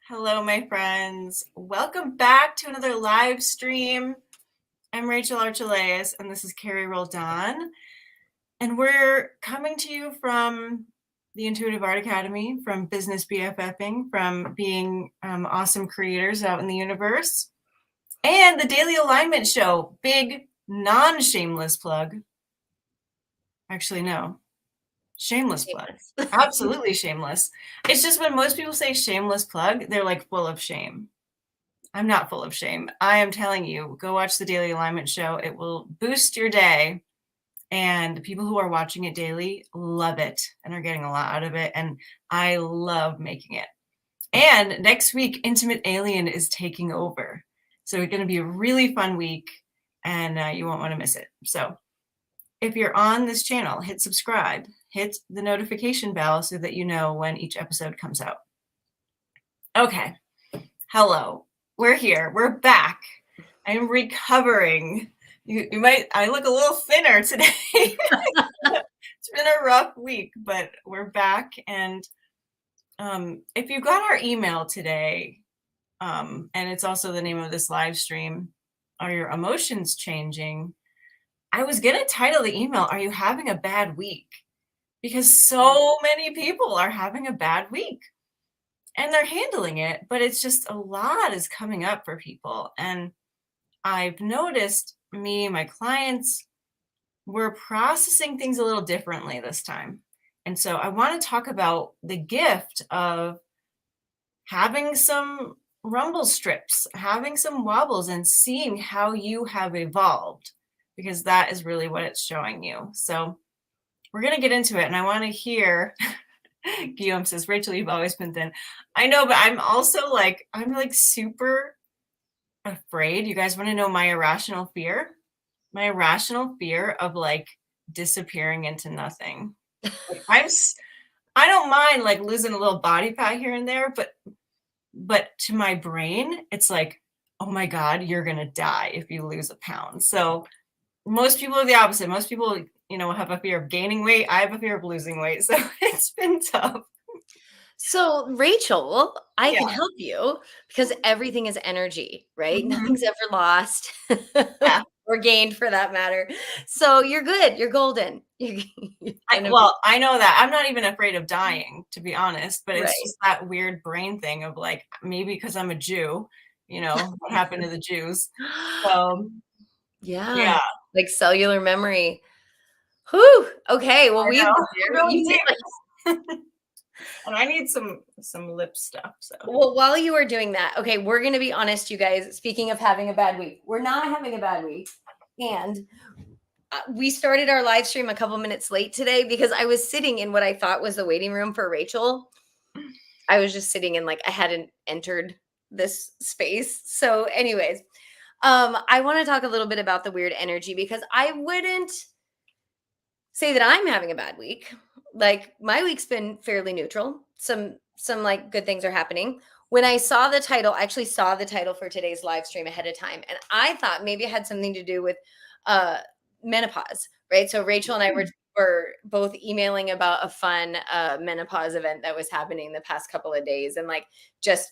Hello, my friends. Welcome back to another live stream. I'm Rachel Archelaus, and this is Carrie Roldan. And we're coming to you from the Intuitive Art Academy, from business BFFing, from being awesome creators out in the universe, and the Daily Alignment Show. Big, non-shameless plug. Actually, no. Shameless plug. Absolutely shameless. It's just when most people say shameless plug, they're like full of shame. I'm not full of shame. I am telling you, go watch the Daily Alignment Show. It will boost your day. And the people who are watching it daily love it and are getting a lot out of it. And I love making it. And next week, Intimate Alien is taking over. So it's going to be a really fun week and you won't want to miss it. So if you're on this channel, hit subscribe, hit the notification bell so that you know when each episode comes out. Okay. Hello. We're here. We're back. I'm recovering. I look a little thinner today. It's been a rough week, but we're back. And if you got our email today, and it's also the name of this live stream, Are Your Emotions Changing? I was going to title the email, Are You Having a Bad Week? Because so many people are having a bad week and they're handling it, but it's just a lot is coming up for people. And I've noticed my clients, we're processing things a little differently this time. And so I want to talk about the gift of having some rumble strips, having some wobbles, and seeing how you have evolved, because that is really what it's showing you. So we're going to get into it. And I want to hear, Guillaume says, Rachel, you've always been thin. I know, but I'm also like, I'm like super afraid. You guys want to know my irrational fear? My irrational fear of like disappearing into nothing. Like, I don't mind like losing a little body fat here and there, but to my brain, it's like, oh my God, you're going to die if you lose a pound. So most people are the opposite. Most people, have a fear of gaining weight. I have a fear of losing weight. So it's been tough. So Rachel, I can help you because everything is energy, right? Mm-hmm. Nothing's ever lost or gained for that matter. So you're good. You're golden. I know that. I'm not even afraid of dying, to be honest, but it's just that weird brain thing of like, maybe because I'm a Jew, what happened to the Jews? So yeah. Like cellular memory. Whew. Okay. Well, and I need some lip stuff. So well, while you are doing that, okay, we're going to be honest, you guys. Speaking of having a bad week, we're not having a bad week, and we started our live stream a couple minutes late today because I was sitting in what I thought was the waiting room for Rachel. I was just sitting in like I hadn't entered this space. So, anyways, I want to talk a little bit about the weird energy because I wouldn't say that I'm having a bad week. Like my week's been fairly neutral. Some like good things are happening. When I saw the title, I actually saw the title for today's live stream ahead of time, and I thought maybe it had something to do with menopause, right? So Rachel and I were both emailing about a fun menopause event that was happening the past couple of days, and like just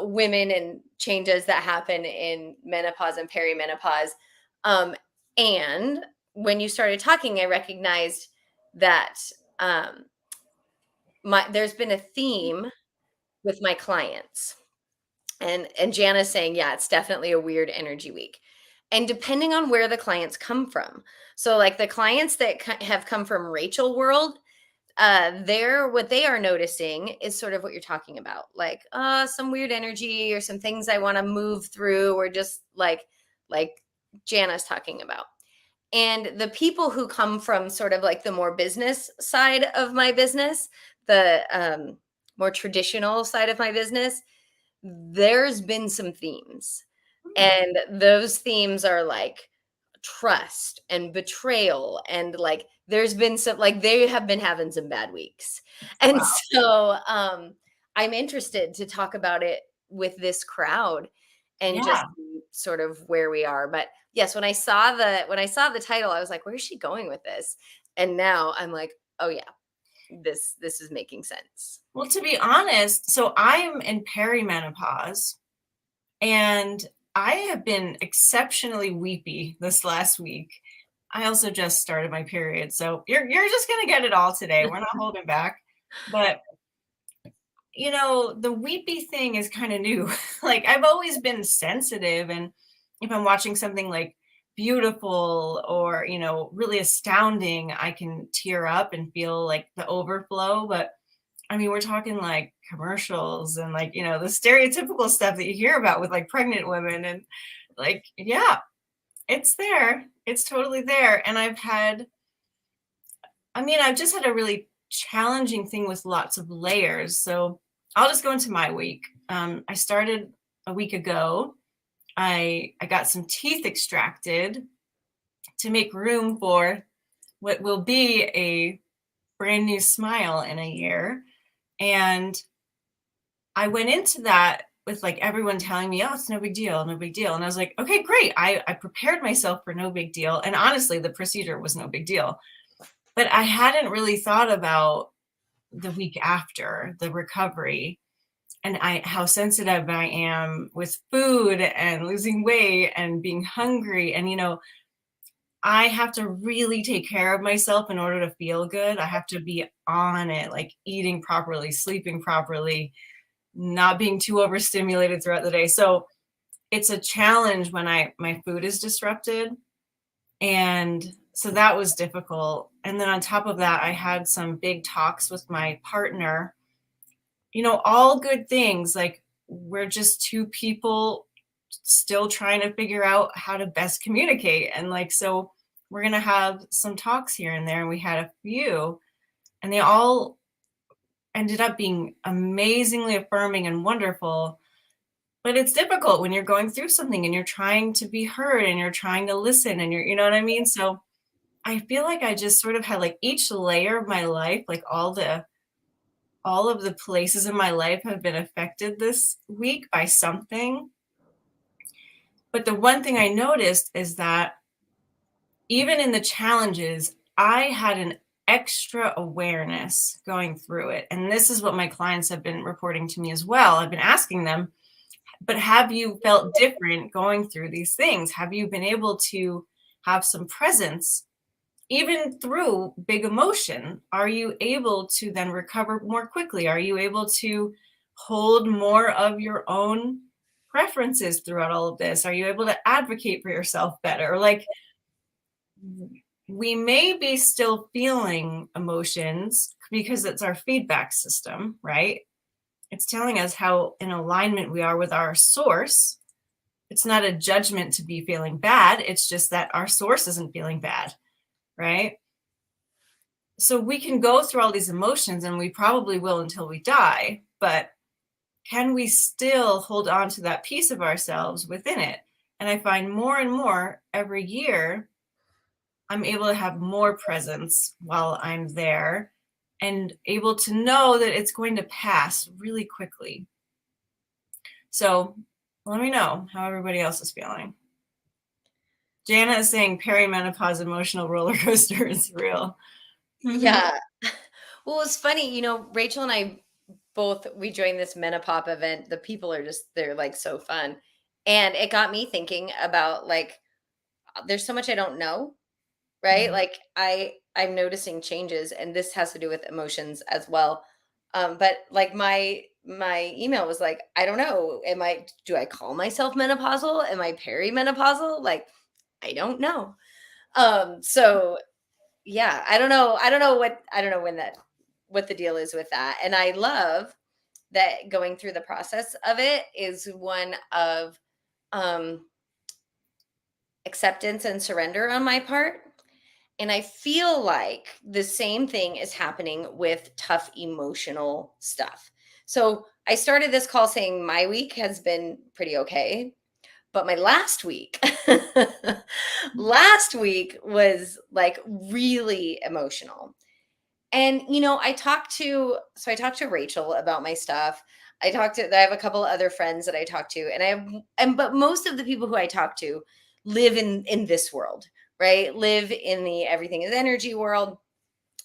women and changes that happen in menopause and perimenopause. And when you started talking, I recognized that there's been a theme with my clients, and Jana's saying, yeah, it's definitely a weird energy week. And depending on where the clients come from. So like the clients that have come from Rachel world, what they are noticing is sort of what you're talking about, like some weird energy or some things I want to move through, or just like Jana's talking about. And the people who come from sort of like the more business side of my business, the more traditional side of my business, there's been some themes. And those themes are like trust and betrayal. And like, there's been some, like, they have been having some bad weeks. And so I'm interested to talk about it with this crowd and just sort of where we are. But yes, when I saw the title, I was like, where's she going with this? And now I'm like, oh yeah. this is making sense. Well, to be honest, so I'm in perimenopause, and I have been exceptionally weepy this last week. I also just started my period, so you're just gonna get it all today. We're not holding back. But the weepy thing is kind of new. Like, I've always been sensitive, and if I'm watching something like beautiful or really astounding, I can tear up and feel like the overflow. But I mean, we're talking like commercials and like the stereotypical stuff that you hear about with like pregnant women, and like, yeah, it's there. It's totally there. And I've just had a really challenging thing with lots of layers. So I'll just go into my week. I started a week ago. I got some teeth extracted to make room for what will be a brand new smile in a year. And I went into that with like everyone telling me, oh, it's no big deal, no big deal. And I was like, okay, great. I prepared myself for no big deal. And honestly, the procedure was no big deal. But I hadn't really thought about the week after, the recovery, and how sensitive I am with food and losing weight and being hungry. And I have to really take care of myself in order to feel good. I have to be on it, like eating properly, sleeping properly, not being too overstimulated throughout the day. So it's a challenge when my food is disrupted. And so that was difficult. And then on top of that, I had some big talks with my partner, all good things. Like, we're just two people still trying to figure out how to best communicate. And like, so we're going to have some talks here and there. And we had a few, and they all ended up being amazingly affirming and wonderful. But it's difficult when you're going through something and you're trying to be heard and you're trying to listen and you know what I mean? So I feel like I just sort of had like each layer of my life, like all of the places in my life have been affected this week by something. But the one thing I noticed is that even in the challenges, I had an extra awareness going through it. And this is what my clients have been reporting to me as well. I've been asking them, but have you felt different going through these things? Have you been able to have some presence even through big emotion? Are you able to then recover more quickly? Are you able to hold more of your own preferences throughout all of this? Are you able to advocate for yourself better? Like, we may be still feeling emotions because it's our feedback system, right? It's telling us how in alignment we are with our source. It's not a judgment to be feeling bad. It's just that our source isn't feeling bad, right? So we can go through all these emotions, and we probably will until we die, but can we still hold on to that piece of ourselves within it? And I find more and more every year, I'm able to have more presence while I'm there and able to know that it's going to pass really quickly. So let me know how everybody else is feeling. Jana is saying perimenopause emotional roller coaster is real. Yeah. Well, it's funny, Rachel and I we joined this Menopause event. The people they're like so fun. And it got me thinking about like, there's so much I don't know, right? Mhm. Like I'm noticing changes, and this has to do with emotions as well. But like my email was like, I don't know. Do I call myself menopausal? Am I perimenopausal? Like, I don't know. So yeah, I don't know what the deal is with that. And I love that going through the process of it is one of acceptance and surrender on my part. And I feel like the same thing is happening with tough emotional stuff. So I started this call saying my week has been pretty okay. But my last week, last week was like really emotional. And I talked to Rachel about my stuff. I have a couple of other friends that I talk to, but most of the people who I talk to live in this world, right? Live in the everything is energy world.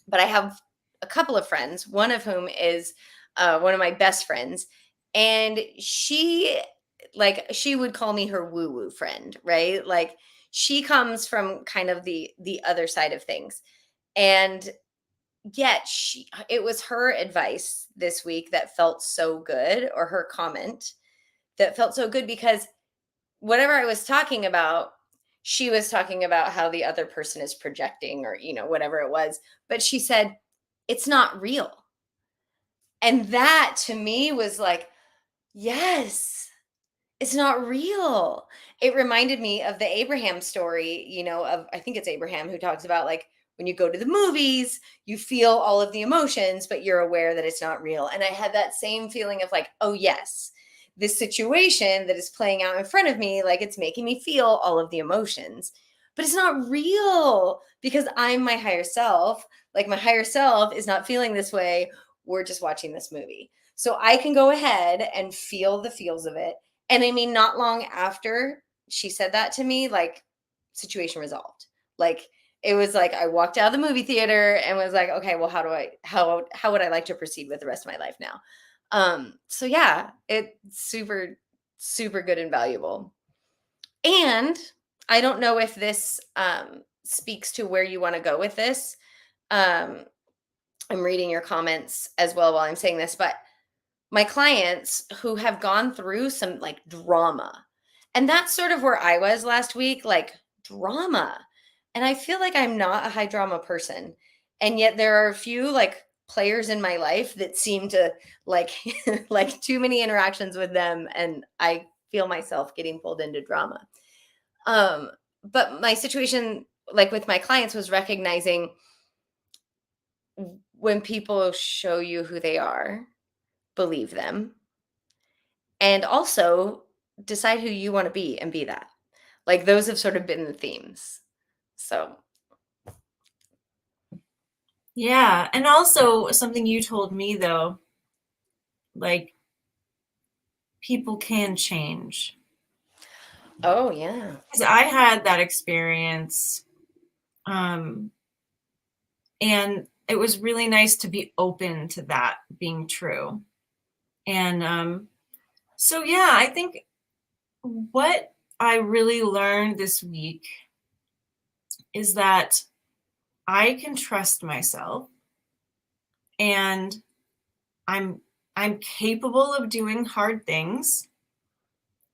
But I have a couple of friends, one of whom is one of my best friends. And she would call me her woo-woo friend, right? Like she comes from kind of the other side of things. And yet it was her advice this week that felt so good, or her comment that felt so good, because whatever I was talking about, she was talking about how the other person is projecting, or, whatever it was. But she said, it's not real. And that to me was like, yes, it's not real. It reminded me of the Abraham story, I think it's Abraham who talks about, like, when you go to the movies, you feel all of the emotions, but you're aware that it's not real. And I had that same feeling of like, oh yes, this situation that is playing out in front of me, like it's making me feel all of the emotions, but it's not real because I'm my higher self. Like my higher self is not feeling this way. We're just watching this movie. So I can go ahead and feel the feels of it. And I mean, not long after she said that to me, like, situation resolved. Like, it was like I walked out of the movie theater and was like, okay, well, how would I like to proceed with the rest of my life now? So yeah, it's super, super good and valuable. And I don't know if this speaks to where you want to go with this. I'm reading your comments as well while I'm saying this, but my clients who have gone through some like drama, and that's sort of where I was last week, like drama. And I feel like I'm not a high drama person. And yet there are a few like players in my life that seem to like like too many interactions with them, and I feel myself getting pulled into drama. But my situation, like with my clients, was recognizing when people show you who they are, believe them, and also decide who you want to be and be that. Like those have sort of been the themes. So Yeah. And also something you told me though, like people can change. oh yeah. 'Cause I had that experience. And it was really nice to be open to that being true. And so yeah, I think what I really learned this week is that I can trust myself, and I'm capable of doing hard things.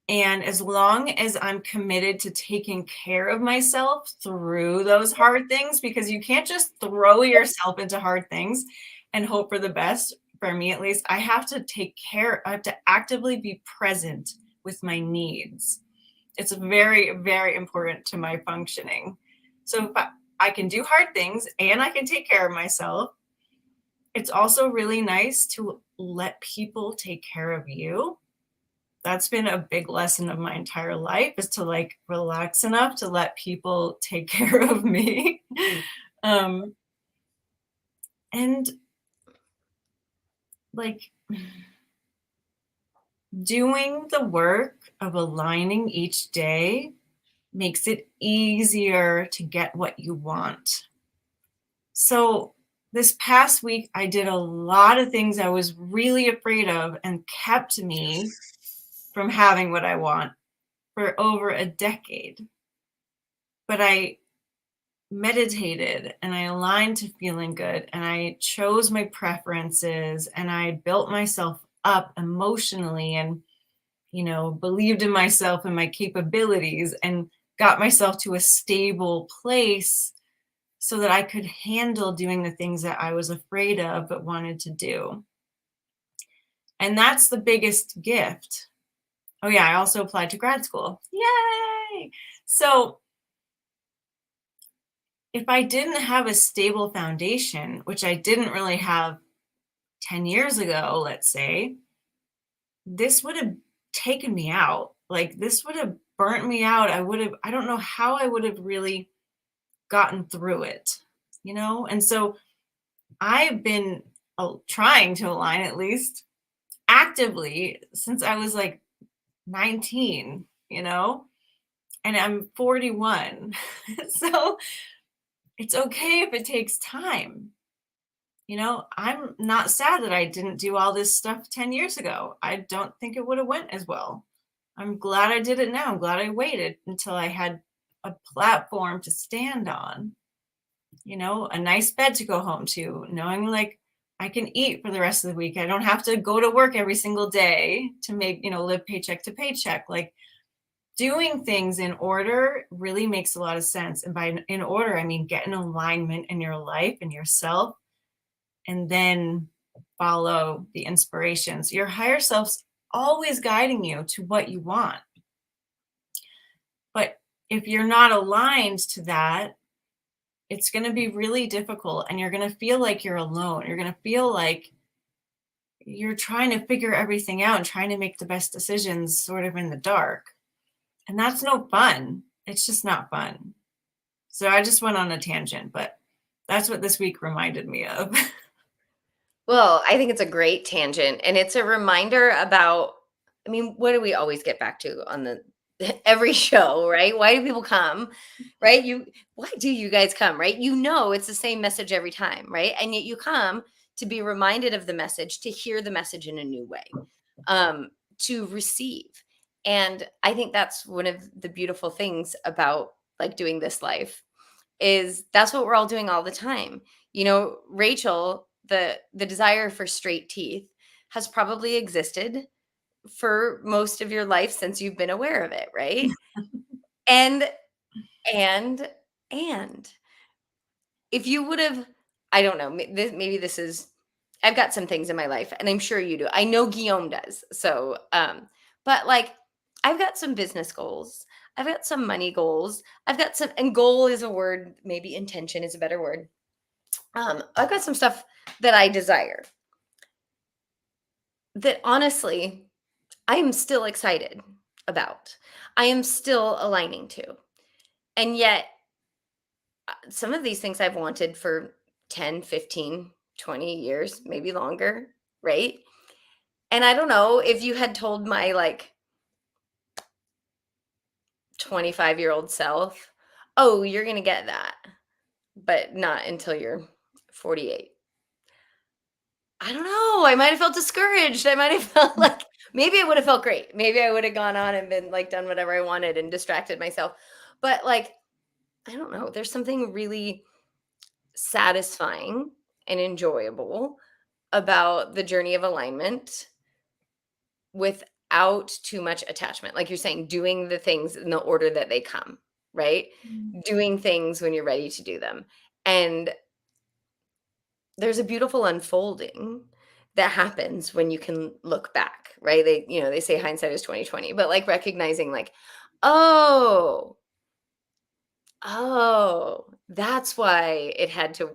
And as long as I'm committed to taking care of myself through those hard things, because you can't just throw yourself into hard things and hope for the best. For me, at least, I have to I have to actively be present with my needs. It's very, very important to my functioning. So if I can do hard things and I can take care of myself, it's also really nice to let people take care of you. That's been a big lesson of my entire life, is to like relax enough to let people take care of me. And like doing the work of aligning each day makes it easier to get what you want. So this past week, I did a lot of things I was really afraid of and kept me from having what I want for over a decade. But I meditated and I aligned to feeling good, and I chose my preferences, and I built myself up emotionally, and believed in myself and my capabilities, and got myself to a stable place so that I could handle doing the things that I was afraid of but wanted to do. And that's the biggest gift. Oh yeah, I also applied to grad school. Yay! So if I didn't have a stable foundation, which I didn't really have 10 years ago, let's say, this would have taken me out. Like this would have burnt me out. I don't know how I would have really gotten through it, And so I've been trying to align, at least actively, since I was like 19, and I'm 41. So it's okay if it takes time. I'm not sad that I didn't do all this stuff 10 years ago. I don't think it would have went as well. I'm glad I did it now. I'm glad I waited until I had a platform to stand on, a nice bed to go home to, knowing like I can eat for the rest of the week. I don't have to go to work every single day to make, live paycheck to paycheck. Like, doing things in order really makes a lot of sense. And by in order, I mean get in alignment in your life and yourself, and then follow the inspirations. Your higher self's always guiding you to what you want. But if you're not aligned to that, it's going to be really difficult, and you're going to feel like you're alone. You're going to feel like you're trying to figure everything out and trying to make the best decisions sort of in the dark. And that's no fun. It's just not fun. So I just went on a tangent, but that's what this week reminded me of. Well, I think it's a great tangent, and it's a reminder about, I mean, what do we always get back to on the every show, right? Why do people come, right? Why do you guys come, right? It's the same message every time, right? And yet you come to be reminded of the message, to hear the message in a new way, to receive. And I think that's one of the beautiful things about like doing this life, is that's what we're all doing all the time. Rachel, the desire for straight teeth has probably existed for most of your life since you've been aware of it, right? and if you would have, I don't know, maybe this is, I've got some things in my life, and I'm sure you do. I know Guillaume does. So, but like, I've got some business goals. I've got some money goals. I've got some, and goal is a word, maybe intention is a better word. I've got some stuff that I desire that honestly, I am still excited about. I am still aligning to. And yet, some of these things I've wanted for 10, 15, 20 years, maybe longer, right? And I don't know if you had told my like 25-year-old self, oh, you're going to get that, but not until you're 48. I don't know. I might have felt discouraged. I might have felt like maybe it would have felt great. Maybe I would have gone on and been like done whatever I wanted and distracted myself. But like, I don't know. There's something really satisfying and enjoyable about the journey of alignment without too much attachment. Like you're saying, doing the things in the order that they come, right? Doing things when you're ready to do them. And there's a beautiful unfolding that happens when you can look back, right? They say hindsight is 20/20, but like recognizing like, oh, that's why it had to,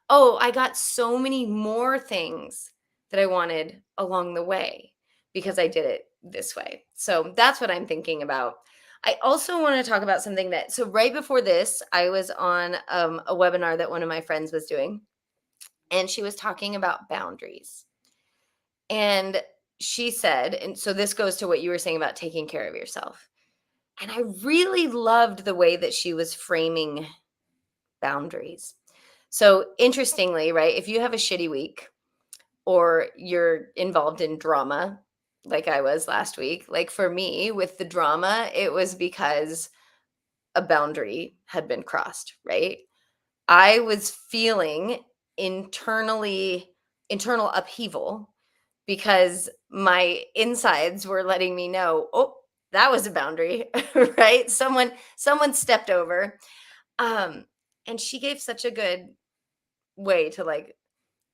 oh, I got so many more things that I wanted along the way because I did it this way. So that's what I'm thinking about. I also want to talk about something so right before this, I was on a webinar that one of my friends was doing, and she was talking about boundaries. And she said, and so this goes to what you were saying about taking care of yourself. And I really loved the way that she was framing boundaries. So interestingly, right, if you have a shitty week or you're involved in drama, like I was last week, like for me with the drama, it was because a boundary had been crossed, right? I was feeling internal upheaval because my insides were letting me know, oh, that was a boundary, right? Someone stepped over. And she gave such a good way to like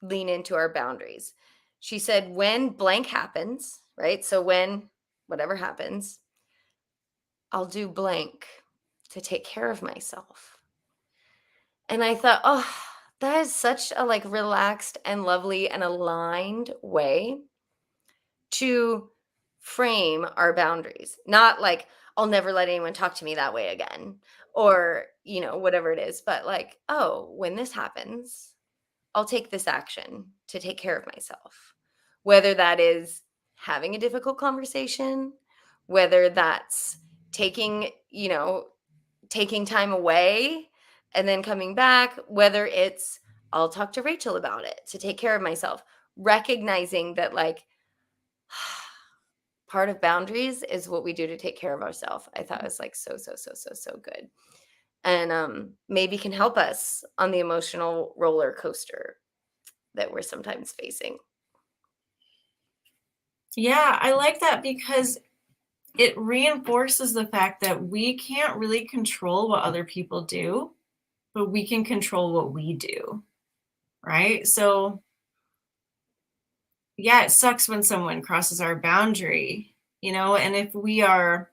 lean into our boundaries. She said, when blank happens, right? So when whatever happens, I'll do blank to take care of myself. And I thought, oh, that is such a like relaxed and lovely and aligned way to frame our boundaries. Not like, I'll never let anyone talk to me that way again, or, whatever it is, but like, oh, when this happens, I'll take this action to take care of myself. Whether that is having a difficult conversation, whether that's taking time away and then coming back, whether it's I'll talk to Rachel about it to take care of myself. Recognizing that like part of boundaries is what we do to take care of ourselves. I thought it was like so good. And maybe can help us on the emotional roller coaster that we're sometimes facing. Yeah, I like that because it reinforces the fact that we can't really control what other people do, but we can control what we do, right? So yeah, it sucks when someone crosses our boundary, and if we are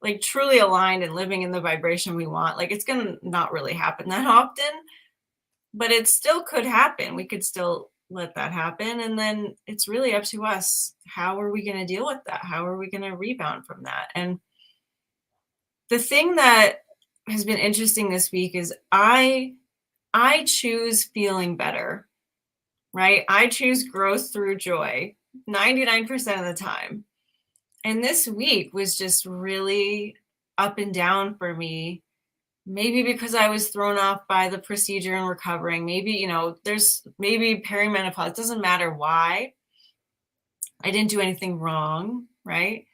like truly aligned and living in the vibration we want, like it's going to not really happen that often, but it still could happen. We could still let that happen. And then it's really up to us. How are we going to deal with that? How are we going to rebound from that? And the thing that has been interesting this week is I choose feeling better, right? I choose growth through joy 99% of the time. And this week was just really up and down for me. Maybe because I was thrown off by the procedure and recovering. Maybe, there's maybe perimenopause. It doesn't matter why. I didn't do anything wrong, right?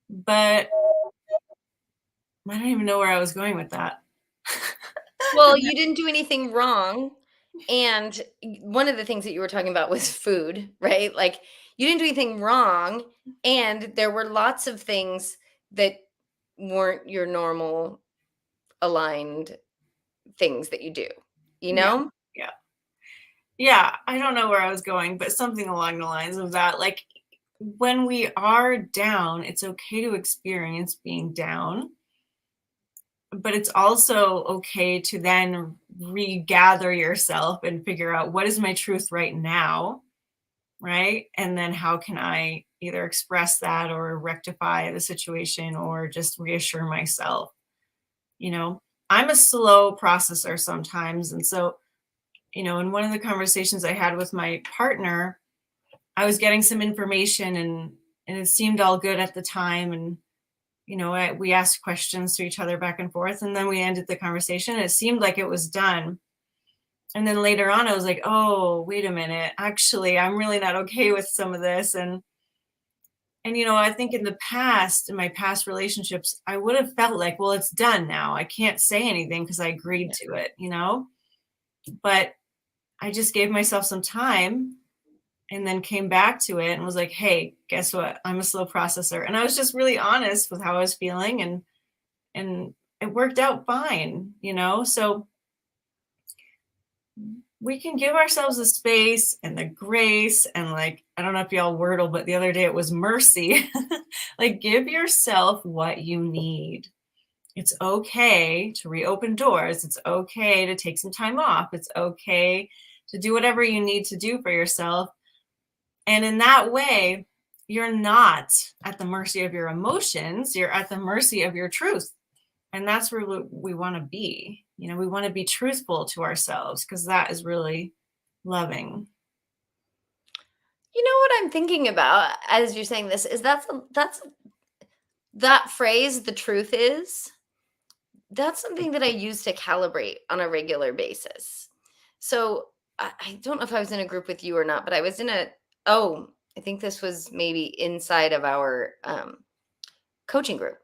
But I don't even know where I was going with that. Well, you didn't do anything wrong. And one of the things that you were talking about was food, right? Like you didn't do anything wrong. And there were lots of things that weren't your normal aligned things that you do, Yeah. Yeah. I don't know where I was going, but something along the lines of that. Like when we are down, it's okay to experience being down. But it's also okay to then regather yourself and figure out what is my truth right now, right? And then how can I either express that or rectify the situation or just reassure myself? I'm a slow processor sometimes. And so, in one of the conversations I had with my partner, I was getting some information and it seemed all good at the time. And we asked questions to each other back and forth, and then we ended the conversation. It seemed like it was done. And then later on, I was like, oh, wait a minute. Actually, I'm really not okay with some of this. And I think in my past relationships, I would have felt like, well, it's done now. I can't say anything because I agreed to it, But I just gave myself some time and then came back to it and was like, hey, guess what? I'm a slow processor. And I was just really honest with how I was feeling, and it worked out fine, So we can give ourselves the space and the grace and like, I don't know if y'all wordle, but the other day it was mercy. Like give yourself what you need. It's okay to reopen doors. It's okay to take some time off. It's okay to do whatever you need to do for yourself. And in that way, you're not at the mercy of your emotions. You're at the mercy of your truth. And that's where we want to be. We want to be truthful to ourselves because that is really loving. You know what I'm thinking about as you're saying this is that's that phrase, the truth is, that's something that I use to calibrate on a regular basis. So I don't know if I was in a group with you or not, but I was in I think this was maybe inside of our coaching group.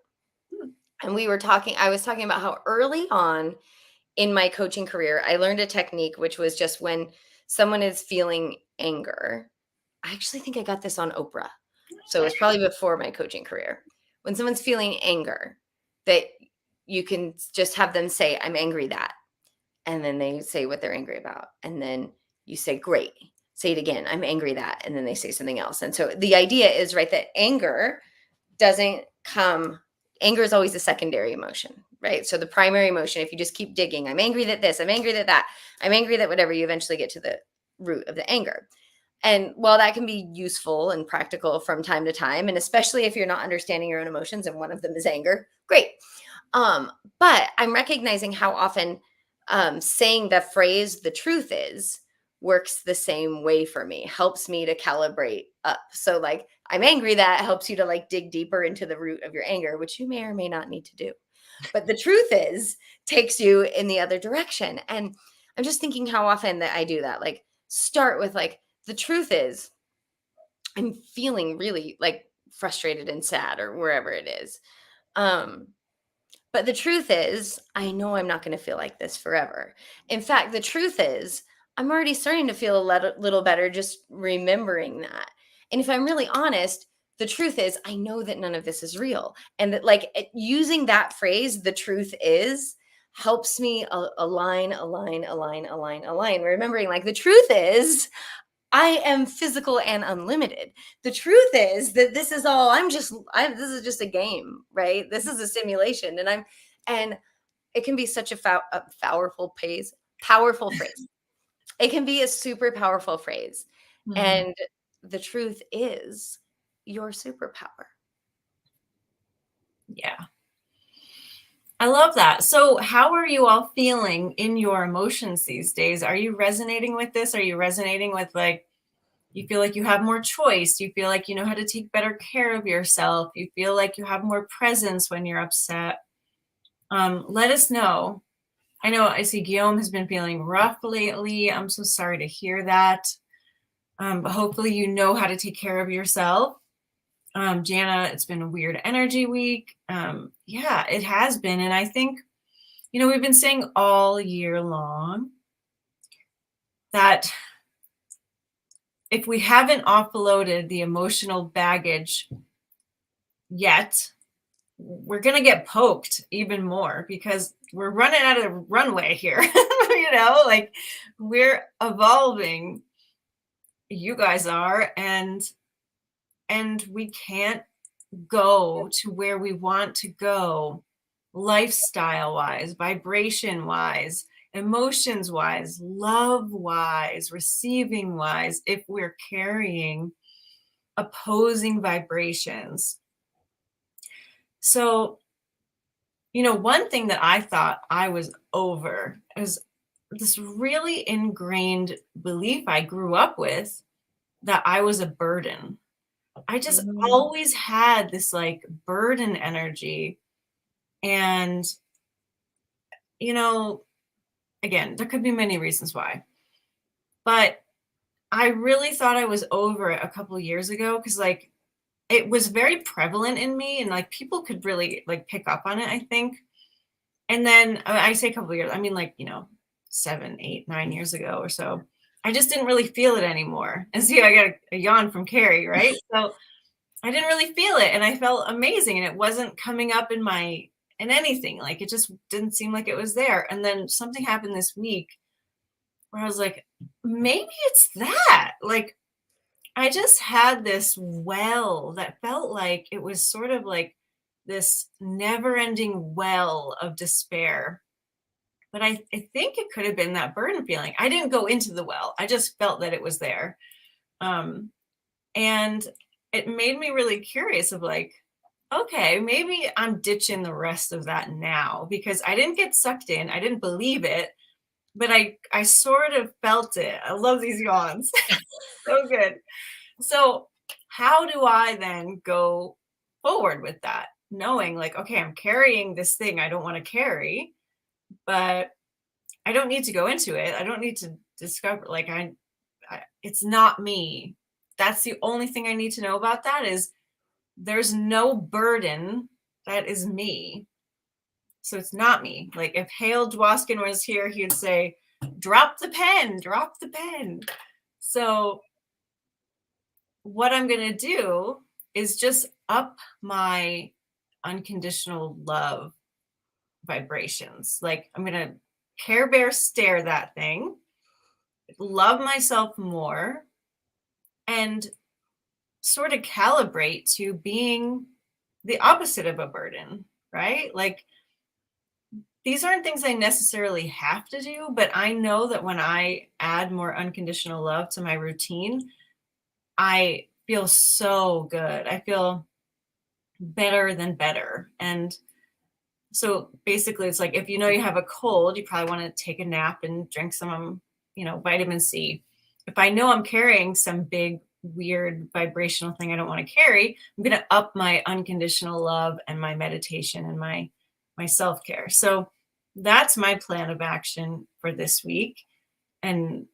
And I was talking about how early on in my coaching career, I learned a technique, which was just when someone is feeling anger. I actually think I got this on Oprah. So it was probably before my coaching career. When someone's feeling anger, that you can just have them say, I'm angry that. And then they say what they're angry about. And then you say, great. Say it again. I'm angry that. And then they say something else. And so the idea is, right, that anger is always a secondary emotion, right? So the primary emotion, if you just keep digging, I'm angry that this, I'm angry that that, I'm angry that whatever, you eventually get to the root of the anger. And while that can be useful and practical from time to time, and especially if you're not understanding your own emotions and one of them is anger, great. But I'm recognizing how often saying the phrase, the truth is, works the same way for me, helps me to calibrate up. So like, I'm angry that helps you to like dig deeper into the root of your anger, which you may or may not need to do. But the truth is takes you in the other direction. And I'm just thinking how often that I do that. Like, start with like, the truth is, I'm feeling really like frustrated and sad or wherever it is. But the truth is, I know I'm not going to feel like this forever. In fact, the truth is, I'm already starting to feel a little better just remembering that. And if I'm really honest, the truth is, I know that none of this is real. And that, like, using that phrase, the truth is, helps me align. Remembering, like, the truth is, I am physical and unlimited. The truth is that this is all, this is just a game, right? This is a simulation. And it can be such a powerful phrase. It can be a super powerful phrase. Mhm. And the truth is your superpower. Yeah. I love that. So how are you all feeling in your emotions these days? Are you resonating with this? Are you resonating with, like, you feel like you have more choice? You feel like you know how to take better care of yourself? You feel like you have more presence when you're upset? Let us know. I know I see Guillaume has been feeling rough lately. I'm so sorry to hear that. But hopefully you know how to take care of yourself. Jana, it's been a weird energy week. Yeah, it has been. And I think, we've been saying all year long that if we haven't offloaded the emotional baggage yet, we're going to get poked even more because we're running out of runway here. Like, we're evolving. You guys are, and we can't go to where we want to go, lifestyle wise, vibration wise, emotions wise, love wise, receiving wise, if we're carrying opposing vibrations. So, one thing that I thought I was over is this really ingrained belief I grew up with that I was a burden. I just always had this, like, burden energy. And, again, there could be many reasons why. But I really thought I was over it a couple of years ago because, like, it was very prevalent in me and, like, people could really, like, pick up on it, I think. And then I say a couple of years, I mean, like, 7, 8, 9 years ago or so. I just didn't really feel it anymore. And see, I got a yawn from Carrie, right? So I didn't really feel it, and I felt amazing, and it wasn't coming up in anything. Like, it just didn't seem like it was there. And then something happened this week where I was like, maybe it's that. Like, I just had this well that felt like it was sort of like this never-ending well of despair. But I think it could have been that burden feeling. I didn't go into the well. I just felt that it was there. And it made me really curious of, like, okay, maybe I'm ditching the rest of that now because I didn't get sucked in. I didn't believe it, but I sort of felt it. I love these yawns. So good. So how do I then go forward with that? Knowing, like, okay, I'm carrying this thing I don't want to carry, but I don't need to go into it. I don't need to discover, like, it's not me. That's the only thing I need to know about that is there's no burden that is me. So it's not me. Like, if Hale Dwoskin was here, he would say, drop the pen, drop the pen. So what I'm going to do is just up my unconditional love vibrations. Like, I'm going to Care Bear stare that thing, love myself more, and sort of calibrate to being the opposite of a burden, right? Like, these aren't things I necessarily have to do, but I know that when I add more unconditional love to my routine, I feel so good. I feel better than better. And so basically it's like, if you know you have a cold, you probably want to take a nap and drink some, vitamin C. If I know I'm carrying some big, weird vibrational thing I don't want to carry, I'm going to up my unconditional love and my meditation and my self-care. So that's my plan of action for this week. And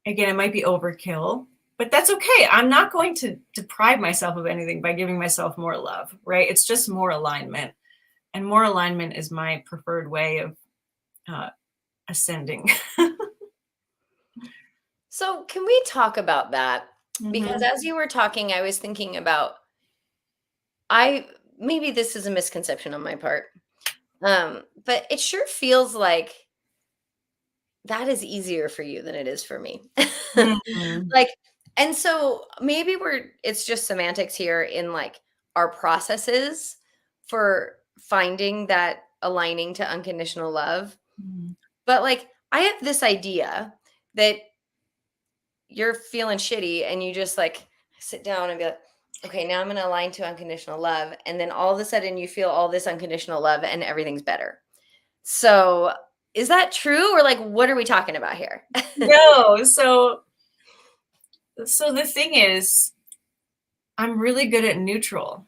again, it might be overkill, but that's okay. I'm not going to deprive myself of anything by giving myself more love, right? It's just more alignment. And more alignment is my preferred way of ascending. So can we talk about that? Because Mhm. as you were talking, I was thinking about, maybe this is a misconception on my part. But it sure feels like that is easier for you than it is for me. Mhm. Like, and so maybe it's just semantics here in like our processes for finding that aligning to unconditional love. Mhm. But like, I have this idea that you're feeling shitty and you just like sit down and be like, okay, now I'm going to align to unconditional love. And then all of a sudden you feel all this unconditional love and everything's better. So is that true? Or like, what are we talking about here? No, so the thing is, I'm really good at neutral.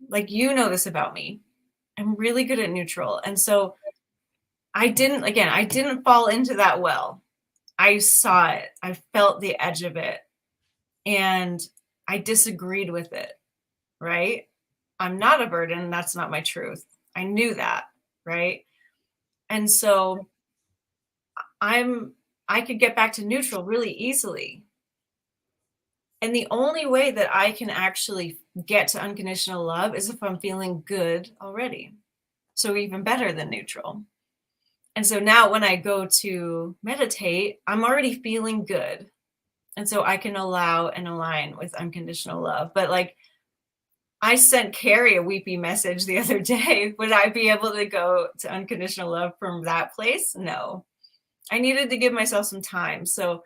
Like, you know this about me. I'm really good at neutral. And so I didn't fall into that well. I saw it. I felt the edge of it. And I disagreed with it, right? I'm not a burden. That's not my truth. I knew that, right? And so I could get back to neutral really easily. And the only way that I can actually get to unconditional love is if I'm feeling good already. So even better than neutral. And so now when I go to meditate, I'm already feeling good. And so I can allow and align with unconditional love. But like, I sent Carrie a weepy message the other day. Would I be able to go to unconditional love from that place? No. I needed to give myself some time. So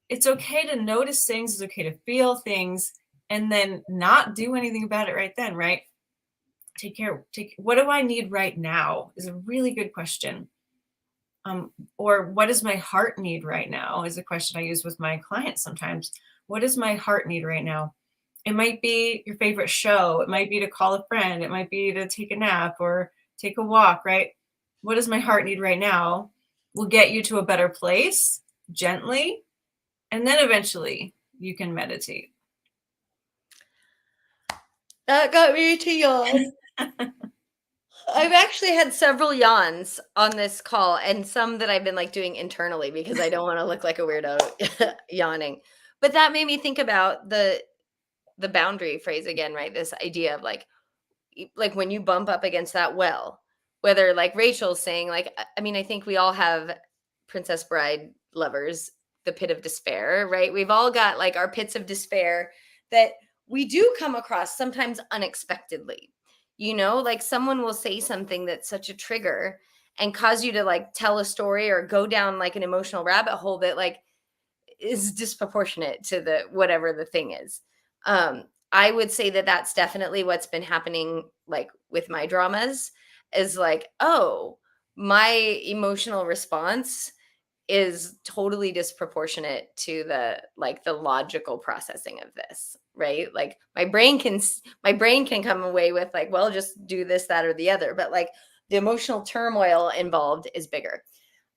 it's okay to notice things, it's okay to feel things, and then not do anything about it right then, right? What do I need right now is a really good question. Or what does my heart need right now is a question I use with my clients sometimes. What does my heart need right now? It might be your favorite show. It might be to call a friend. It might be to take a nap or take a walk, right? What does my heart need right now will get you to a better place gently. And then eventually you can meditate. That got me to yawn. I've actually had several yawns on this call and some that I've been like doing internally because I don't want to look like a weirdo yawning. But that made me think about the boundary phrase again, right? This idea of like when you bump up against that well, whether like Rachel's saying, like, I mean, I think we all have Princess Bride lovers, the pit of despair, right? We've all got like our pits of despair that we do come across sometimes unexpectedly. Like someone will say something that's such a trigger and cause you to like tell a story or go down like an emotional rabbit hole that like is disproportionate to the whatever the thing is. I would say that that's definitely what's been happening like with my dramas is like, oh, my emotional response is totally disproportionate to the logical processing of this, right? Like my brain can come away with like, well, just do this, that, or the other, but like the emotional turmoil involved is bigger.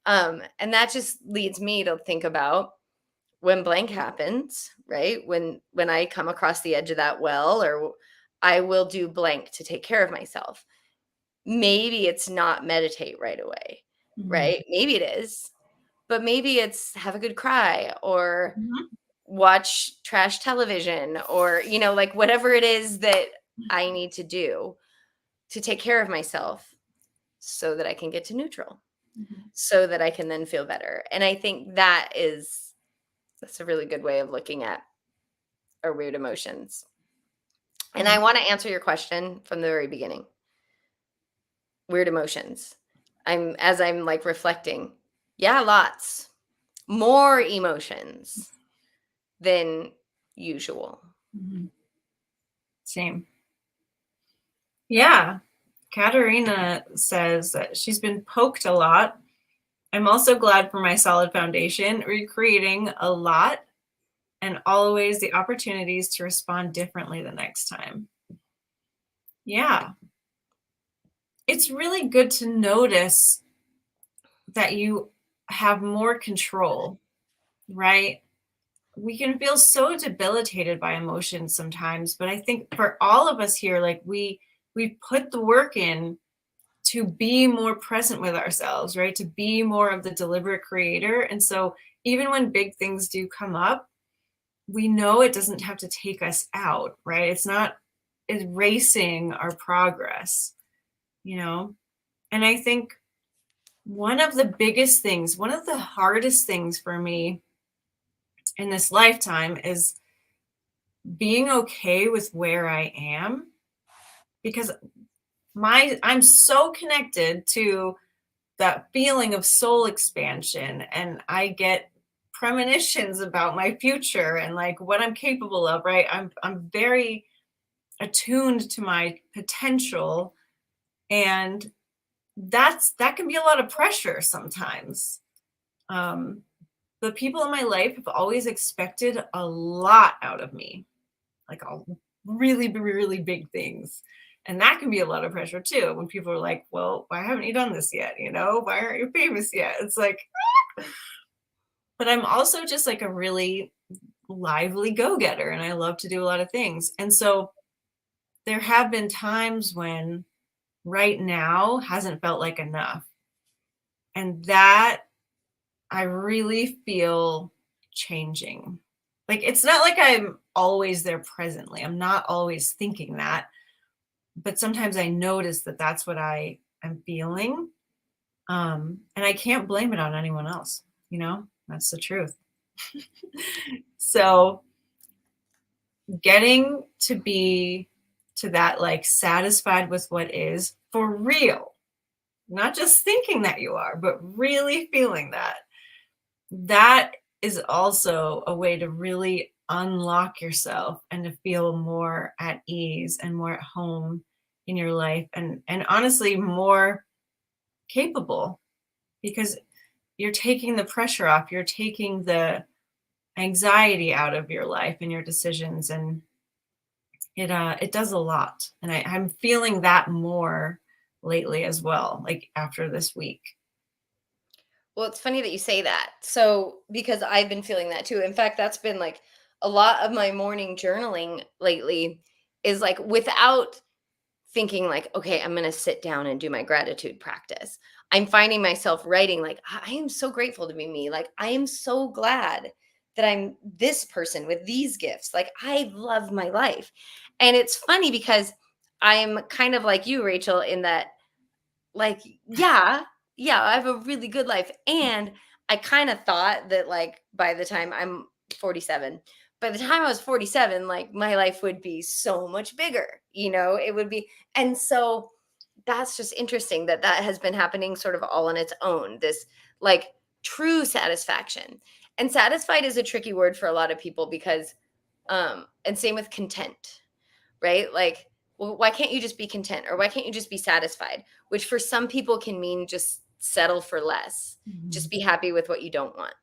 And that just leads me to think about when blank happens, right? When I come across the edge of that well, or I will do blank to take care of myself. Maybe it's not meditate right away, Mhm. right? Maybe it is, but maybe it's have a good cry or Mhm. watch trash television or, like whatever it is that I need to do to take care of myself so that I can get to neutral, Mhm. so that I can then feel better. And I think that's a really good way of looking at our weird emotions. And I Mhm. want to answer your question from the very beginning. Weird emotions. I'm like reflecting. Yeah, lots. More emotions than usual. Mhm. Same. Yeah. Katerina says that she's been poked a lot. I'm also glad for my solid foundation, recreating a lot and always the opportunities to respond differently the next time. Yeah. It's really good to notice that you have more control, right? We can feel so debilitated by emotions sometimes, but I think for all of us here, like we put the work in to be more present with ourselves, right? To be more of the deliberate creator. And so even when big things do come up, we know it doesn't have to take us out, right? It's not erasing our progress, you know? And I think one of the biggest things, one of the hardest things for me in this lifetime is being okay with where I am, because I'm so connected to that feeling of soul expansion, and I get premonitions about my future and like what I'm capable of, right? I'm very attuned to my potential, and that can be a lot of pressure sometimes. The people in my life have always expected a lot out of me, like all really, really big things. And that can be a lot of pressure too, when people are like, well, why haven't you done this yet? You know, why aren't you famous yet? It's like, but I'm also just like a really lively go-getter, and I love to do a lot of things. And so there have been times when right now hasn't felt like enough. And that I really feel changing. Like, it's not like I'm always there presently. I'm not always thinking that, but sometimes I notice that that's what I am feeling. And I can't blame it on anyone else. You know, that's the truth. So getting to be to that, like, satisfied with what is for real, not just thinking that you are, but really feeling that, that is also a way to really unlock yourself and to feel more at ease and more at home in your life, and honestly more capable, because you're taking the pressure off, you're taking the anxiety out of your life and your decisions, and it does a lot. And I'm feeling that more lately as well, like after this week. Well, it's funny that you say that. So, because I've been feeling that too. In fact, that's been like a lot of my morning journaling lately is like without thinking like, okay, I'm going to sit down and do my gratitude practice. I'm finding myself writing like, I am so grateful to be me. Like, I am so glad that I'm this person with these gifts. Like, I love my life. And it's funny because I'm kind of like you, Rachel, in that like, yeah, I have a really good life. And I kind of thought that like by the time I'm 47, by the time I was 47, like my life would be so much bigger, it would be. And so that's just interesting that that has been happening sort of all on its own, this like true satisfaction. And satisfied is a tricky word for a lot of people because, and same with content, right? Like, well, why can't you just be content or why can't you just be satisfied? Which for some people can mean just settle for less, just be happy with what you don't want.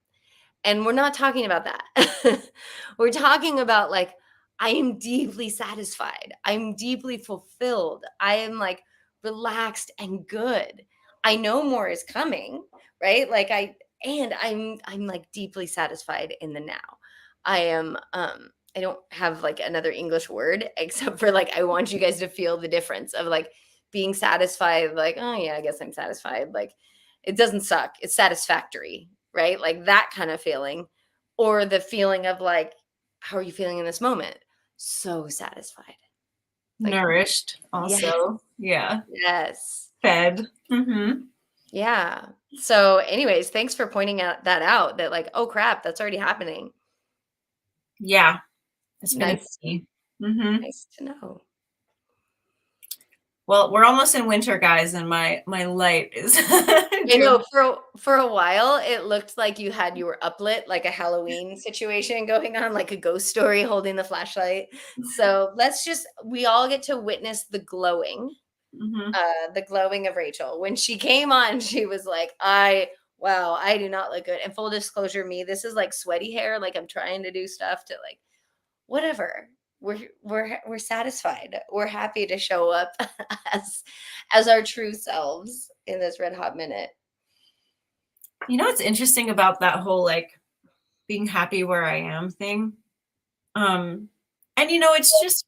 And we're not talking about that. We're talking about like, I am deeply satisfied. I'm deeply fulfilled. I am like relaxed and good. I know more is coming, right? Like I'm like deeply satisfied in the now. I am I don't have like another English word except for like I want you guys to feel the difference of like being satisfied, like, oh yeah, I guess I'm satisfied. Like it doesn't suck. It's satisfactory, right? Like that kind of feeling. Or the feeling of like, how are you feeling in this moment? So satisfied. Like, Nourished yeah, also. Yeah. yes. Fed. Mm-hmm. Yeah. So, anyways, thanks for pointing out that like, oh crap, that's already happening. Yeah. It's been a Nice, key. Mm-hmm. nice to know. Well, we're almost in winter, guys, and my light is I doing. know for a while it looked like you were uplit, like a Halloween situation going on, like a ghost story holding the flashlight. So we all get to witness Mm-hmm. the glowing of Rachel. When she came on, she was like, wow, I do not look good. And full disclosure, this is like sweaty hair. Like I'm trying to do stuff to like whatever. We're satisfied. We're happy to show up as our true selves in this red hot minute. You know what's interesting about that whole like being happy where I am thing? And it's just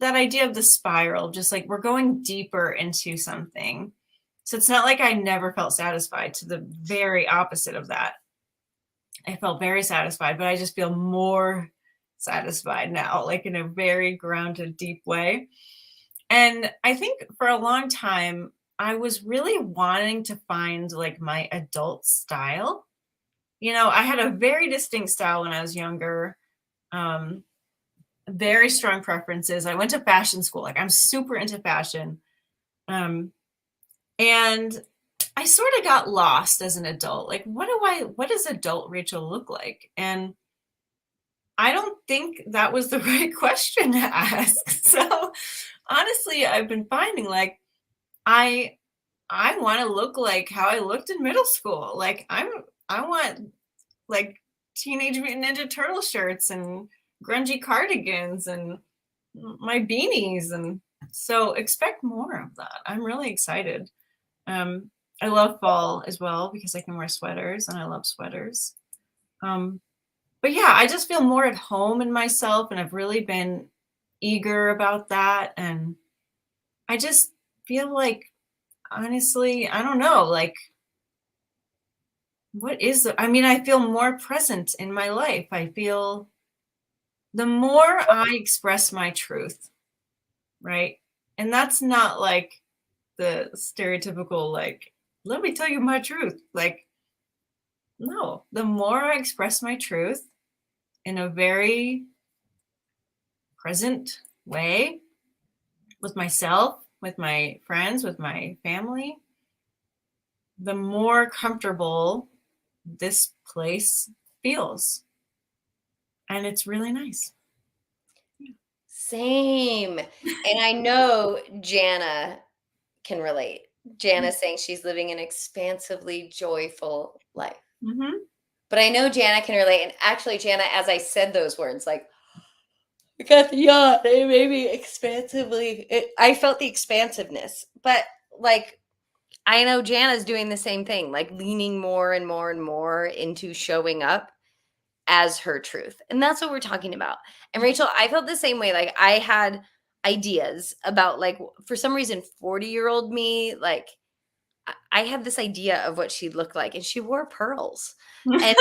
that idea of the spiral, just like we're going deeper into something. So it's not like I never felt satisfied, to the very opposite of that. I felt very satisfied, but I just feel more satisfied now, like in a very grounded, deep way. And I think for a long time, I was really wanting to find like my adult style. I had a very distinct style when I was younger. Um, Very strong preferences. I went to fashion school. Like I'm super into fashion. Um, and I sort of got lost as an adult. Like, what does adult Rachel look like? And I don't think that was the right question to ask. So honestly, I've been finding like I I want to look like how I looked in middle school. Like I want like Teenage Mutant Ninja Turtle shirts and grungy cardigans and my beanies, and so expect more of that. I'm really excited. I love fall as well because I can wear sweaters and I love sweaters. Um, but yeah, I just feel more at home in myself, and I've really been eager about that. And I just feel like, honestly, I don't know, like, I feel more present in my life. I feel the more I express my truth, right? And that's not like the stereotypical, like, let me tell you my truth. Like, no, the more I express my truth in a very present way with myself, with my friends, with my family, the more comfortable this place feels. And it's really nice. Same. And I know Jana can relate. Jana's saying she's living an expansively joyful life. Mm-hmm. But I know Jana can relate. And actually, Jana, as I said those words, like, I got the yacht, it made me I felt the expansiveness. But like, I know Jana's doing the same thing, like leaning more and more and more into showing up as her truth. And that's what we're talking about. And Rachel, I felt the same way. Like I had ideas about like for some reason 40-year-old me, like I had this idea of what she'd look like and she wore pearls. And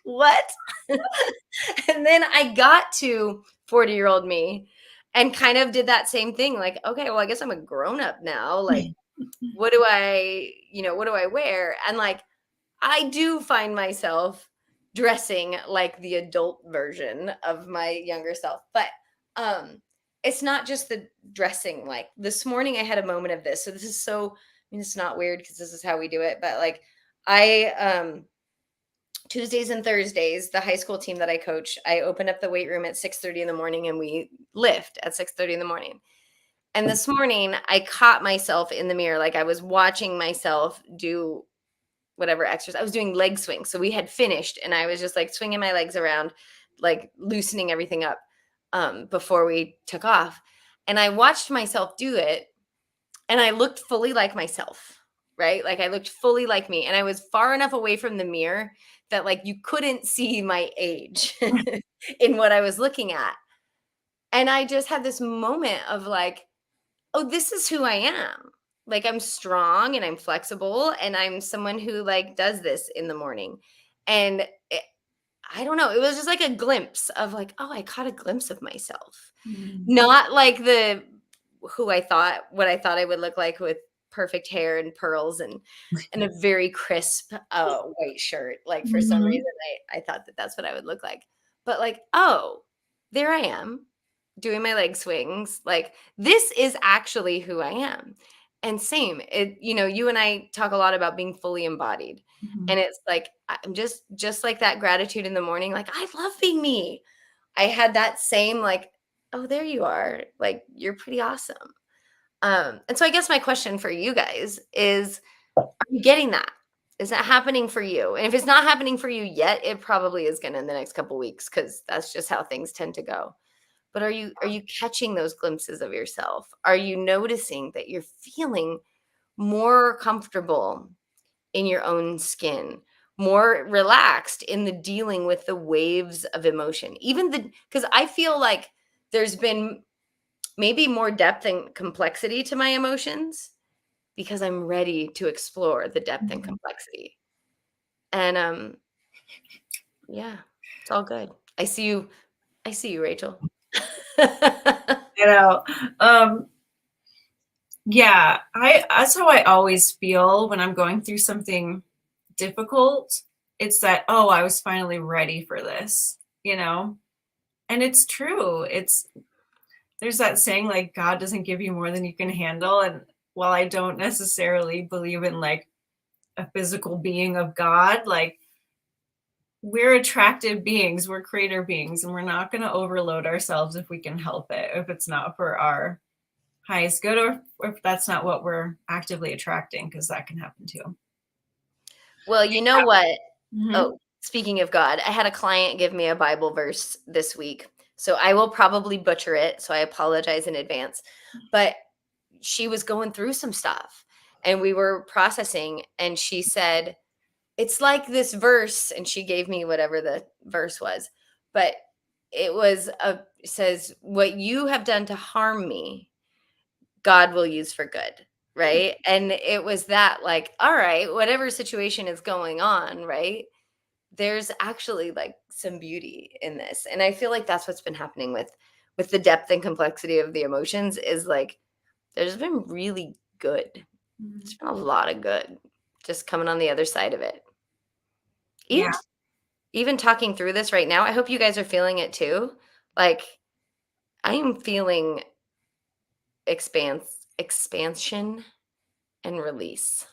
what? And then I got to 40-year-old me and kind of did that same thing like, okay, well I guess I'm a grown up now. Like what do I wear? And like I do find myself dressing like the adult version of my younger self. But it's not just the dressing. Like this morning I had a moment of this. So this is it's not weird because this is how we do it, but like I Tuesdays and Thursdays, the high school team that I coach, I open up the weight room at 6:30 in the morning and we lift at 6:30 in the morning. And this morning I caught myself in the mirror, like I was watching myself do whatever exercise. I was doing leg swings. So we had finished and I was just like swinging my legs around, like loosening everything up before we took off. And I watched myself do it and I looked fully like myself, right? Like I looked fully like me and I was far enough away from the mirror that like you couldn't see my age in what I was looking at. And I just had this moment of like, oh, this is who I am. Like I'm strong and I'm flexible and I'm someone who like does this in the morning. And I don't know, it was just like a glimpse of like, oh, I caught a glimpse of myself. Mm. Not like what I thought I would look like with perfect hair and pearls and a very crisp white shirt. Like for some Mhm. reason I thought that that's what I would look like. But like, oh, there I am doing my leg swings. Like this is actually who I am. And same, you and I talk a lot about being fully embodied. Mhm. And it's like I'm just like that gratitude in the morning, like I love being me. I had that same like, oh, there you are. Like you're pretty awesome. And so I guess my question for you guys is, are you getting that? Is that happening for you? And if it's not happening for you yet, it probably is going to in the next couple weeks because that's just how things tend to go. But are you catching those glimpses of yourself? Are you noticing that you're feeling more comfortable in your own skin, more relaxed in the dealing with the waves of emotion. Because I feel like there's been maybe more depth and complexity to my emotions because I'm ready to explore the depth and complexity. And yeah, it's all good. I see you, Rachel. Yeah, that's how I always feel when I'm going through something difficult. It's that, oh, I was finally ready for this, And it's true. There's that saying, like, God doesn't give you more than you can handle. And while I don't necessarily believe in like a physical being of God, like, we're attractive beings, we're creator beings, and we're not going to overload ourselves if we can help it, if it's not for our highest good, or if that's not what we're actively attracting, because that can happen too. Well, you know what? Mm-hmm. Oh, speaking of God, I had a client give me a Bible verse this week. So I will probably butcher it. So I apologize in advance. But she was going through some stuff and we were processing. And she said, it's like this verse. And she gave me whatever the verse was. But it says, what you have done to harm me, God will use for good. Right. And it was that, like, all right, whatever situation is going on, right, there's actually like some beauty in this. And I feel like that's what's been happening with the depth and complexity of the emotions, is like there's been really good. There's been a lot of good just coming on the other side of it. Even talking through this right now, I hope you guys are feeling it too. Like, I am feeling expansion and release.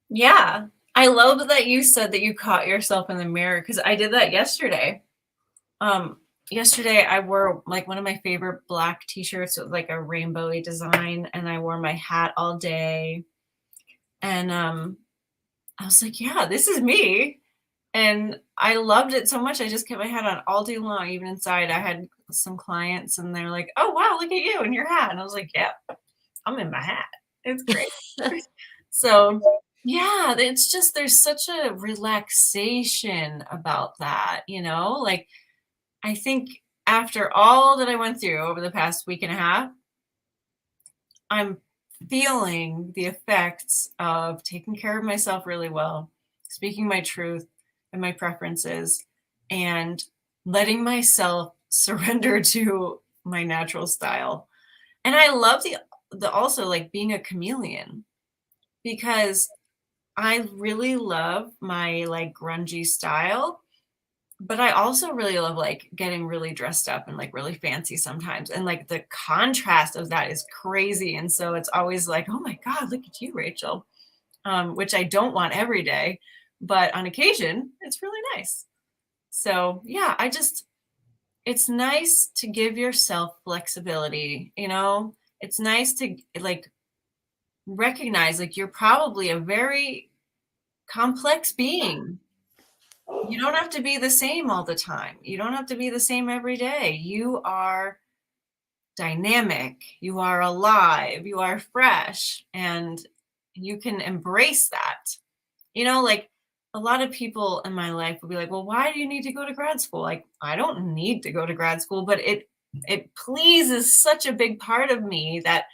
Yeah. I love that you said that you caught yourself in the mirror, because I did that yesterday. Yesterday I wore like one of my favorite black t-shirts with like a rainbowy design, and I wore my hat all day. And I was like, yeah, this is me. And I loved it so much. I just kept my hat on all day long, even inside. I had some clients and they're like, oh, wow, look at you in your hat. And I was like, yeah, I'm in my hat. It's great. So, yeah, it's just, there's such a relaxation about that, Like, I think after all that I went through over the past week and a half, I'm feeling the effects of taking care of myself really well, speaking my truth and my preferences, and letting myself surrender to my natural style. And I love the also like being a chameleon, because I really love my like grungy style, but I also really love like getting really dressed up and like really fancy sometimes. And like the contrast of that is crazy. And so it's always like, oh my God, look at you, Rachel. Which I don't want every day, but on occasion, it's really nice. So yeah, it's nice to give yourself flexibility, It's nice to like recognize like you're probably a very complex being. You don't have to be the same all the time. You don't have to be the same every day. You are dynamic, you are alive, you are fresh, and you can embrace that. Like a lot of people in my life will be like, well, why do you need to go to grad school? Like, I don't need to go to grad school, but it pleases such a big part of me that,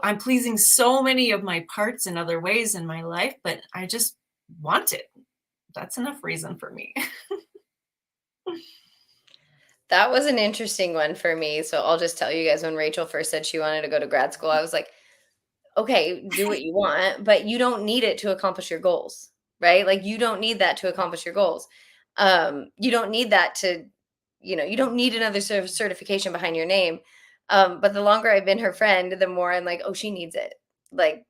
I'm pleasing so many of my parts in other ways in my life, but I just want it. That's enough reason for me. That was an interesting one for me. So I'll just tell you guys, when Rachel first said she wanted to go to grad school, I was like, okay, do what you want, but you don't need it to accomplish your goals, right? Like, you don't need that to accomplish your goals. You don't need that to, you don't need another sort of certification behind your name. But the longer I've been her friend, the more I'm like, oh, she needs it. Like,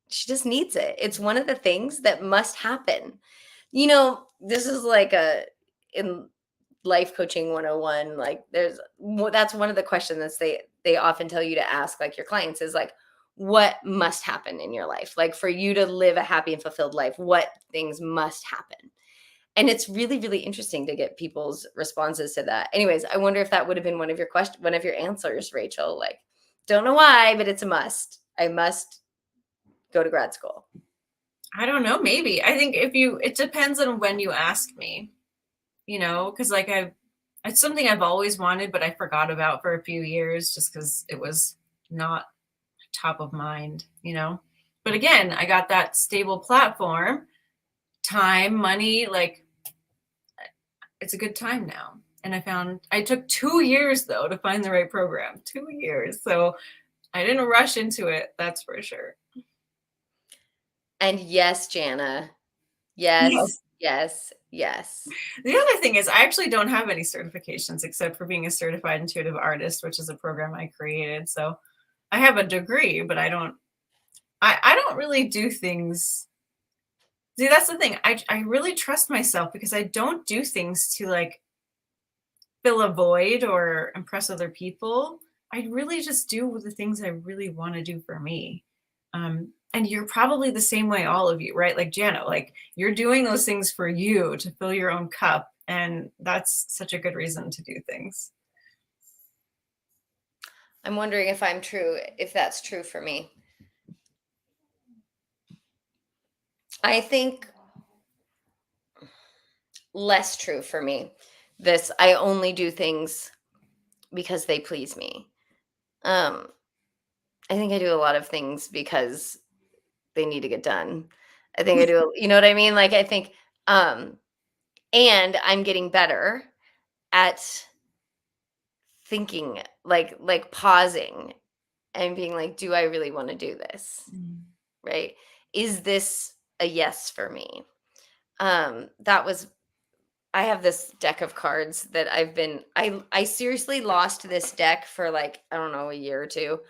she just needs it. It's one of the things that must happen. This is like in life coaching 101, like that's one of the questions that they often tell you to ask like your clients is like, what must happen in your life? Like, for you to live a happy and fulfilled life, what things must happen? And it's really, really interesting to get people's responses to that. Anyways, I wonder if that would have been one of your answers, Rachel. Like, don't know why, but it's a must. I must go to grad school? I don't know. Maybe. I think it depends on when you ask me, because like it's something I've always wanted, but I forgot about for a few years just because it was not top of mind, But again, I got that stable platform, time, money, like it's a good time now. And I took 2 years though to find the right program, 2 years. So I didn't rush into it. That's for sure. And yes, Jana, yes. The other thing is I actually don't have any certifications except for being a certified intuitive artist, which is a program I created. So I have a degree, but I don't really do things. See, that's the thing. I really trust myself because I don't do things to like fill a void or impress other people. I really just do the things I really want to do for me. And you're probably the same way, all of you, right? Like Jana, like you're doing those things for you to fill your own cup. And that's such a good reason to do things. I'm wondering if that's true for me. I think less true for me. I only do things because they please me. I think I do a lot of things because they need to get done. I think I do, you know what I mean? Like I think, and I'm getting better at thinking, like pausing and being like, do I really want to do this? Right? Is this a yes for me? I have this deck of cards that I seriously lost this deck for like, I don't know, a year or two.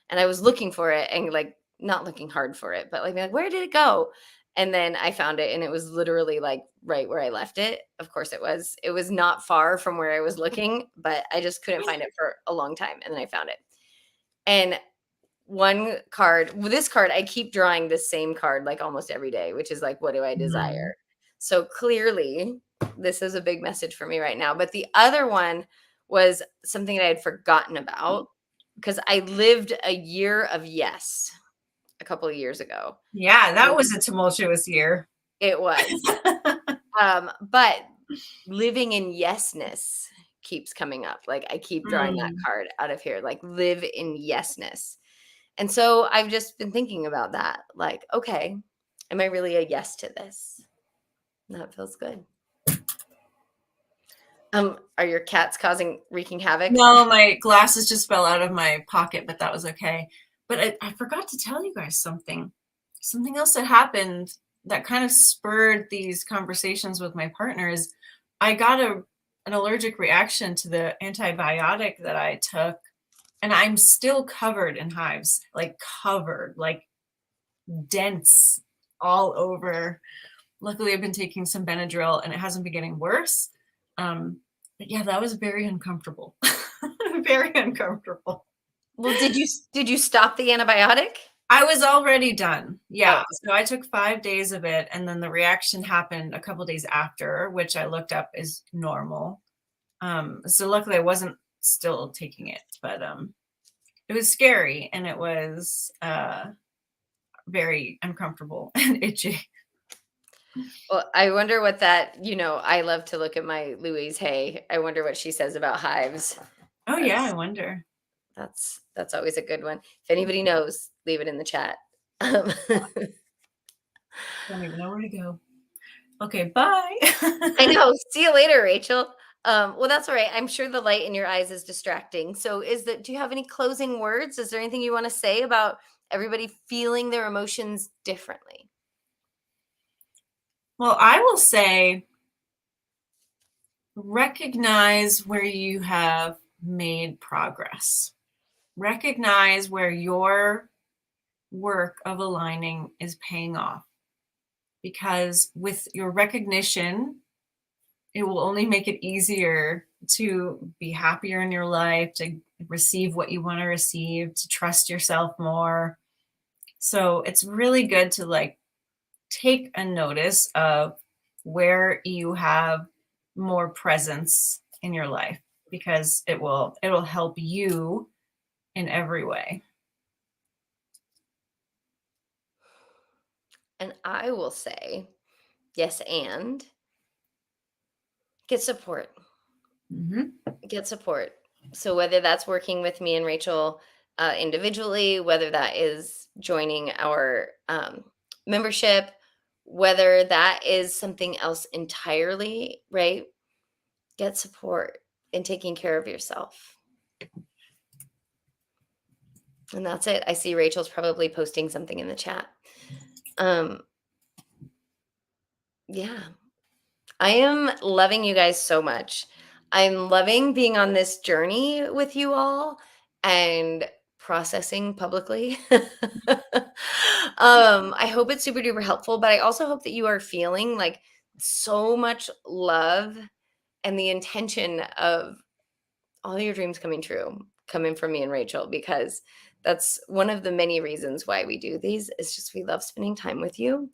And I was looking for it and like not looking hard for it, but like, where did it go? And then I found it and it was literally like right where I left it. Of course it was not far from where I was looking, but I just couldn't find it for a long time. And then I found it. And this card, I keep drawing this same card like almost every day, which is like, what do I desire? So clearly this is a big message for me right now. But the other one was something that I had forgotten about because I lived a year of yes a couple of years ago. Yeah, that was a tumultuous year. It was. But living in yesness keeps coming up. Like I keep drawing that card out of here, like live in yesness. And so I've just been thinking about that. Like, okay, am I really a yes to this? That feels good. Are your cats wreaking havoc? No, my glasses just fell out of my pocket, but that was okay. But I forgot to tell you guys something else that happened that kind of spurred these conversations with my partners. I got an allergic reaction to the antibiotic that I took, and I'm still covered in hives, like covered, like dense all over. Luckily, I've been taking some Benadryl and it hasn't been getting worse. But yeah, that was very uncomfortable. Very uncomfortable. Well, did you stop the antibiotic? I was already done. Yeah. Oh. So I took 5 days of it, and then the reaction happened a couple days after, which I looked up is normal. So luckily I wasn't still taking it, but it was scary and it was very uncomfortable and itchy. Well, I wonder what I love to look at my Louise Hay. I wonder what she says about hives. Oh yeah, I wonder. That's always a good one. If anybody knows, leave it in the chat. Don't even know where to go. Okay, bye. I know. See you later, Rachel. Well, that's all right. I'm sure the light in your eyes is distracting. So do you have any closing words? Is there anything you want to say about everybody feeling their emotions differently? Well, I will say recognize where you have made progress. Recognize where your work of aligning is paying off. Because with your recognition, it will only make it easier to be happier in your life, to receive what you want to receive, to trust yourself more. So it's really good to take a notice of where you have more presence in your life, because it'll help you in every way. And I will say, yes, and get support. Get support. So whether that's working with me and Rachel individually, whether that is joining our membership, whether that is something else entirely, right? Get support in taking care of yourself. And that's it. I see Rachel's probably posting something in the chat. Yeah. I am loving you guys so much. I'm loving being on this journey with you all and processing publicly. I hope it's super duper helpful, but I also hope that you are feeling like so much love and the intention of all your dreams coming true coming from me and Rachel, because that's one of the many reasons why we do these. It's just we love spending time with you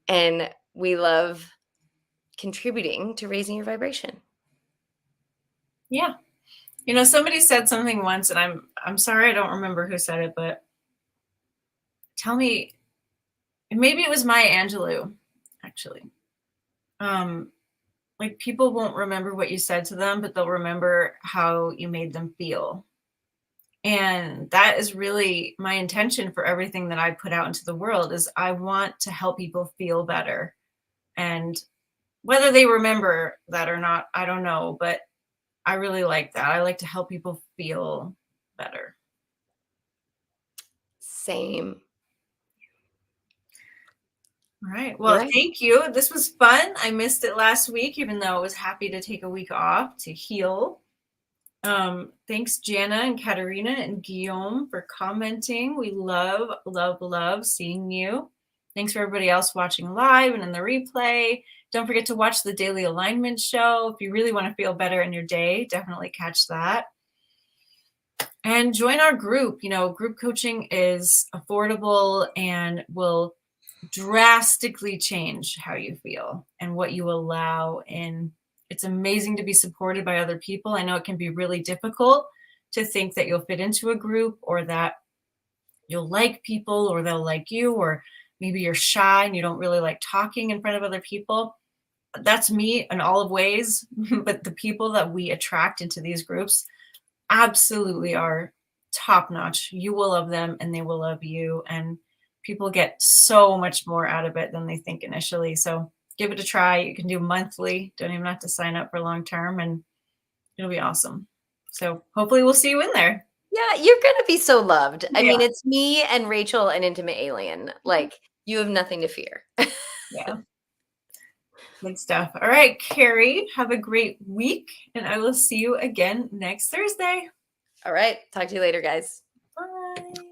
and we love contributing to raising your vibration. Yeah. You know, somebody said something once, and I'm sorry I don't remember who said it, but tell me, maybe it was Maya Angelou, actually. Like, people won't remember what you said to them, but they'll remember how you made them feel. And that is really my intention for everything that I put out into the world, is I want to help people feel better. And whether they remember that or not, I don't know, but I really like that. I like to help people feel better. Same. All right. Well, thank you. This was fun. I missed it last week, even though I was happy to take a week off to heal. Thanks, Jana and Katerina and Guillaume, for commenting. We love, love, love seeing you. Thanks for everybody else watching live and in the replay. Don't forget to watch the Daily Alignment Show. If you really want to feel better in your day, definitely catch that. And join our group. You know, group coaching is affordable and will drastically change how you feel and what you allow in. It's amazing to be supported by other people. I know it can be really difficult to think that you'll fit into a group, or that you'll like people, or they'll like you, or maybe you're shy and you don't really like talking in front of other people. That's me in all of ways. But the people that we attract into these groups absolutely are top notch. You will love them and they will love you. And people get so much more out of it than they think initially. So give it a try. You can do monthly. Don't even have to sign up for long term, and it'll be awesome. So hopefully we'll see you in there. Yeah, you're going to be so loved. I mean, it's me and Rachel, an intimate alien. Like, you have nothing to fear. Yeah. Good stuff. All right, Carrie, have a great week, and I will see you again next Thursday. All right. Talk to you later, guys. Bye.